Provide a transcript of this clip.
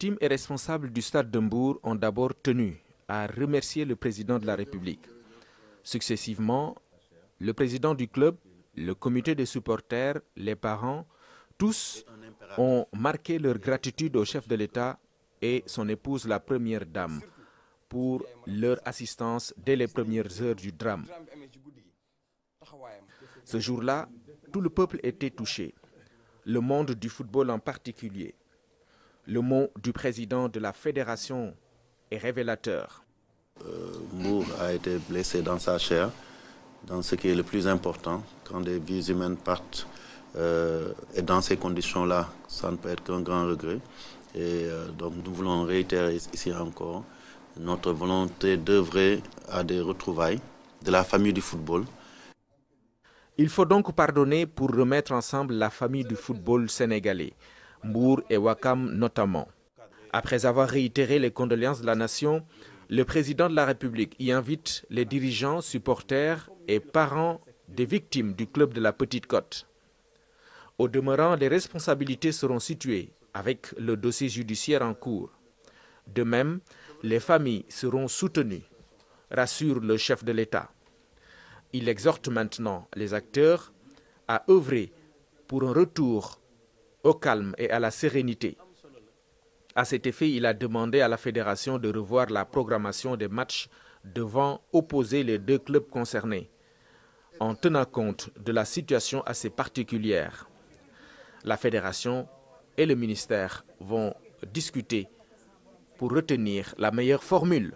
victimes et responsables du stade de Mbour ont d'abord tenu à remercier le président de la République. Successivement, le président du club, le comité des supporters, les parents, tous ont marqué leur gratitude au chef de l'État et son épouse, la première dame, pour leur assistance dès les premières heures du drame. Ce jour-là, tout le peuple était touché, le monde du football en particulier. Le mot du président de la fédération est révélateur. Mbour a été blessé dans sa chair, dans ce qui est le plus important. Quand des vies humaines partent, et dans ces conditions-là, ça ne peut être qu'un grand regret. Et donc nous voulons réitérer ici encore notre volonté d'œuvrer à des retrouvailles de la famille du football. Il faut donc pardonner pour remettre ensemble la famille du football sénégalais, Mbour et Ouakam notamment. Après avoir réitéré les condoléances de la nation, le président de la République y invite les dirigeants, supporters et parents des victimes du club de la Petite Côte. Au demeurant, les responsabilités seront situées avec le dossier judiciaire en cours. De même, les familles seront soutenues, rassure le chef de l'État. Il exhorte maintenant les acteurs à œuvrer pour un retour au calme et à la sérénité. À cet effet, il a demandé à la fédération de revoir la programmation des matchs devant opposer les deux clubs concernés, en tenant compte de la situation assez particulière. La fédération et le ministère vont discuter pour retenir la meilleure formule.